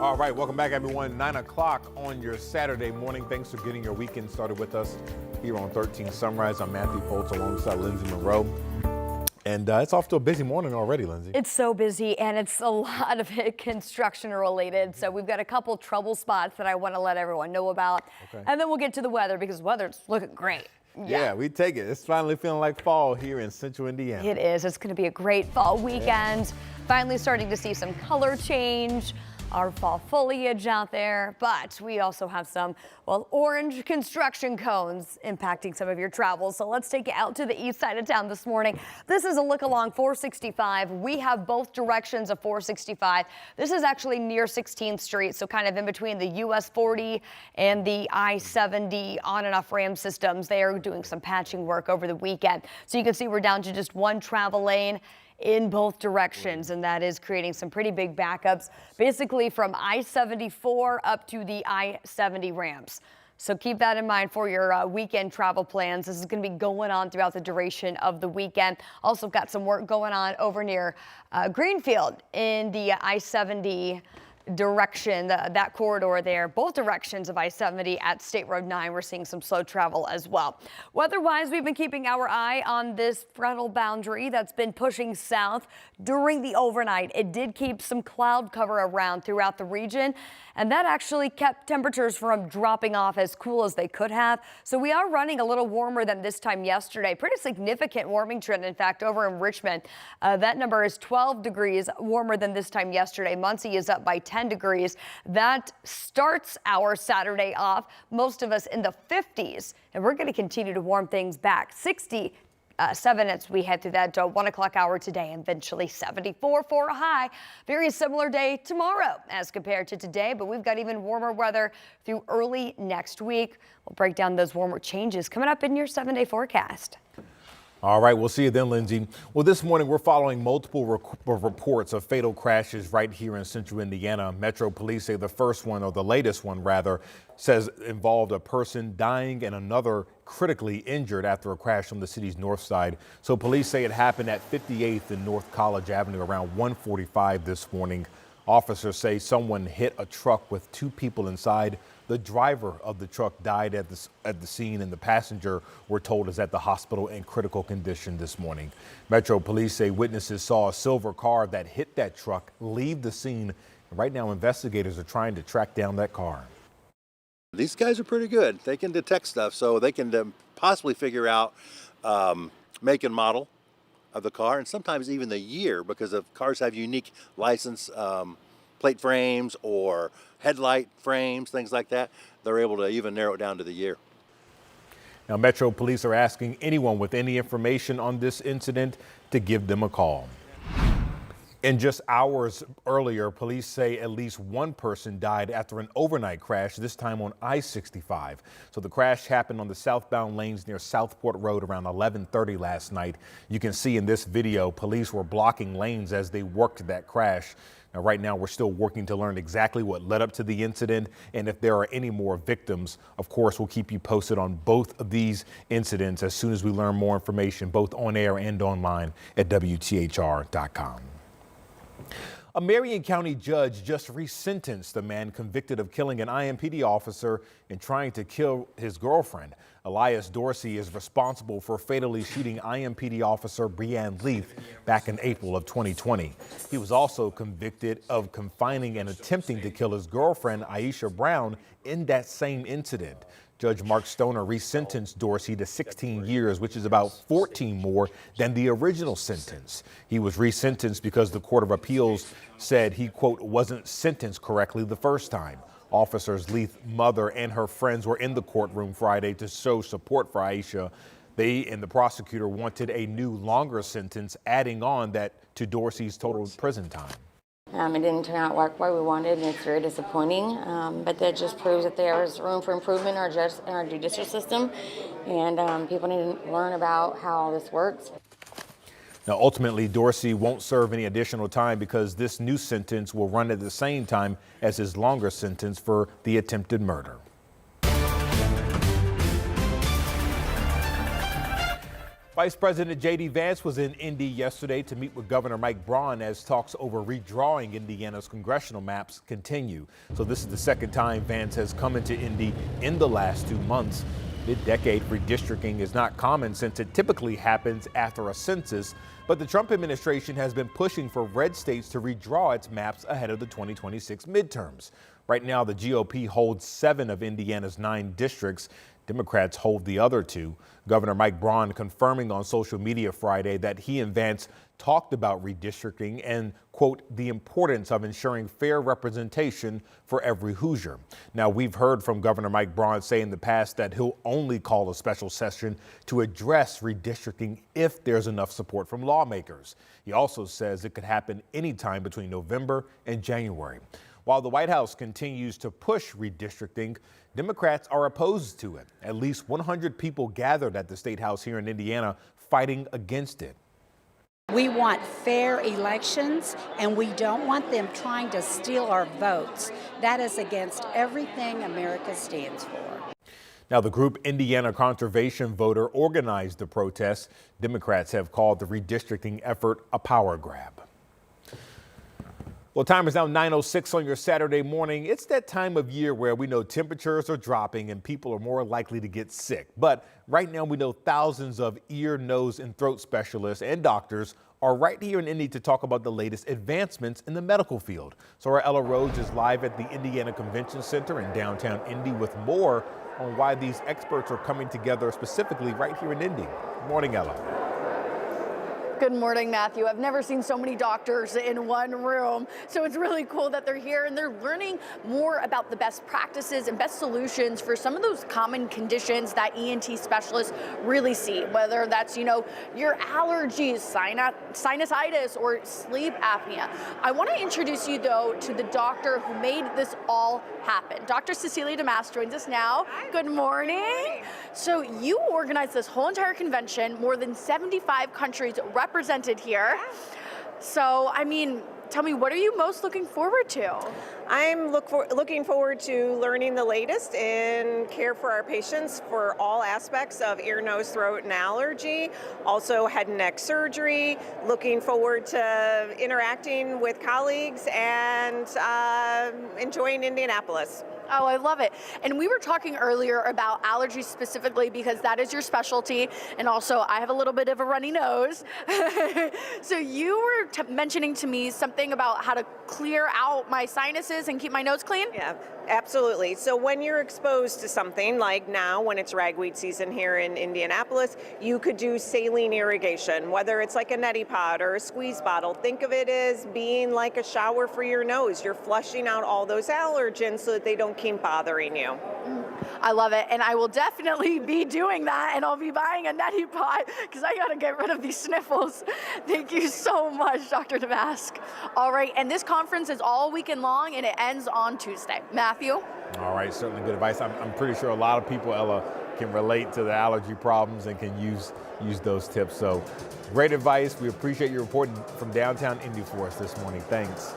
All right, welcome back, everyone. 9 o'clock on your Saturday morning. Thanks for getting your weekend started with us here on 13 Sunrise. I'm Matthew Foltz alongside Lindsay Monroe. And it's off to a busy morning already, Lindsay. It's so busy, and it's a lot of it construction related. So we've got a couple trouble spots that I want to let everyone know about. Okay. And then we'll get to the weather because the weather's looking great. Yeah, we take it. It's finally feeling like fall here in central Indiana. It is. It's going to be a great fall weekend. Yeah. Finally starting to see some color change. Our fall foliage out there, but we also have some, well, orange construction cones impacting some of your travel. So let's take you out to the east side of town this morning. This is a look along 465. We have both directions of 465. This is actually near 16th Street, so kind of in between the US 40 and the I-70 on and off ram systems. They are doing some patching work over the weekend. So you can see we're down to just one travel lane in both directions, and that is creating some pretty big backups, basically from I-74 up to the I-70 ramps. So keep that in mind for your weekend travel plans. This is going to be going on throughout the duration of the weekend. Also got some work going on over near Greenfield in the I-70 direction, that corridor there. Both directions of I-70 at State Road 9. We're seeing some slow travel as well. Weather-wise, we've been keeping our eye on this frontal boundary that's been pushing south during the overnight. It did keep some cloud cover around throughout the region, and that actually kept temperatures from dropping off as cool as they could have. So we are running a little warmer than this time yesterday. Pretty significant warming trend, in fact, over in Richmond. That number is 12 degrees warmer than this time yesterday. Muncie is up by 10 degrees. That starts our Saturday off, most of us in the 50s, and we're going to continue to warm things back. 67 as we head through that 1 o'clock hour today, and eventually 74 for a high. Very similar day tomorrow as compared to today, but we've got even warmer weather through early next week. We'll break down those warmer changes coming up in your 7-day forecast. All right, we'll see you then, Lindsay. Well, this morning we're following multiple reports of fatal crashes right here in central Indiana. Metro Police say the first one, or the latest one rather, says involved a person dying and another critically injured after a crash on the city's north side. So police say it happened at 58th and North College Avenue around 1:45 this morning. Officers say someone hit a truck with two people inside. The driver of the truck died at the scene, and the passenger, we're told, is at the hospital in critical condition this morning. Metro Police say witnesses saw a silver car that hit that truck leave the scene. And right now, investigators are trying to track down that car. These guys are pretty good. They can detect stuff, so they can possibly figure out make and model of the car, and sometimes even the year, because the cars have unique license plate frames or headlight frames, things like that. They're able to even narrow it down to the year. Now, Metro Police are asking anyone with any information on this incident to give them a call. And just hours earlier, police say at least one person died after an overnight crash, this time on I-65. So the crash happened on the southbound lanes near Southport Road around 11:30 last night. You can see in this video, police were blocking lanes as they worked that crash. Now, right now, we're still working to learn exactly what led up to the incident and if there are any more victims. Of course, we'll keep you posted on both of these incidents as soon as we learn more information, both on air and online at WTHR.com. A Marion County judge just resentenced a man convicted of killing an IMPD officer and trying to kill his girlfriend. Elias Dorsey is responsible for fatally shooting IMPD officer Breanne Leaf back in April of 2020. He was also convicted of confining and attempting to kill his girlfriend, Aisha Brown, in that same incident. Judge Mark Stoner resentenced Dorsey to 16 years, which is about 14 more than the original sentence. He was resentenced because the Court of Appeals said he, quote, wasn't sentenced correctly the first time. Officers Leith's mother and her friends were in the courtroom Friday to show support for Aisha. They and the prosecutor wanted a new, longer sentence, adding on that to Dorsey's total prison time. It didn't turn out like what we wanted, and it's very disappointing. But that just proves that there is room for improvement in our judicial system, and people need to learn about how this works. Now, ultimately, Dorsey won't serve any additional time because this new sentence will run at the same time as his longer sentence for the attempted murder. Vice President J.D. Vance was in Indy yesterday to meet with Governor Mike Braun as talks over redrawing Indiana's congressional maps continue. So this is the second time Vance has come into Indy in the last 2 months. Mid-decade redistricting is not common since it typically happens after a census, but the Trump administration has been pushing for red states to redraw its maps ahead of the 2026 midterms. Right now, the GOP holds 7 of Indiana's 9 districts. Democrats hold the other 2. Governor Mike Braun confirming on social media Friday that he and Vance talked about redistricting and, quote, the importance of ensuring fair representation for every Hoosier. Now, we've heard from Governor Mike Braun say in the past that he'll only call a special session to address redistricting if there's enough support from lawmakers. He also says it could happen anytime between November and January. While the White House continues to push redistricting, Democrats are opposed to it. At least 100 people gathered at the State House here in Indiana fighting against it. We want fair elections, and we don't want them trying to steal our votes. That is against everything America stands for. Now, the group Indiana Conservation Voter organized the protest. Democrats have called the redistricting effort a power grab. Well, time is now 9:06 on your Saturday morning. It's that time of year where we know temperatures are dropping and people are more likely to get sick. But right now we know thousands of ear, nose, and throat specialists and doctors are right here in Indy to talk about the latest advancements in the medical field. So our Ella Rhodes is live at the Indiana Convention Center in downtown Indy with more on why these experts are coming together specifically right here in Indy. Good morning, Ella. Good morning, Matthew. I've never seen so many doctors in one room, so it's really cool that they're here and they're learning more about the best practices and best solutions for some of those common conditions that ENT specialists really see, whether that's, your allergies, sinusitis, or sleep apnea. I want to introduce you, though, to the doctor who made this all happen. Dr. Cecilia Damas joins us now. Hi. Good morning. So you organized this whole entire convention, more than 75 countries represented here. So, tell me, what are you most looking forward to? I'm looking forward to learning the latest in care for our patients for all aspects of ear, nose, throat, and allergy. Also head and neck surgery. Looking forward to interacting with colleagues and enjoying Indianapolis. Oh, I love it. And we were talking earlier about allergies specifically because that is your specialty. And also, I have a little bit of a runny nose. So you were mentioning to me something about how to clear out my sinuses and keep my nose clean? Yeah, absolutely. So when you're exposed to something like now, when it's ragweed season here in Indianapolis, you could do saline irrigation, whether it's like a neti pot or a squeeze bottle. Think of it as being like a shower for your nose. You're flushing out all those allergens so that they don't keep bothering you. I love it, and I will definitely be doing that, and I'll be buying a neti pot because I got to get rid of these sniffles. Thank you so much, Dr. Damask. All right, and this conference is all weekend long, and it ends on Tuesday. Matthew? All right, certainly good advice. I'm pretty sure a lot of people, Ella, can relate to the allergy problems and can use those tips. So great advice. We appreciate you reporting from downtown Indy for us this morning. Thanks.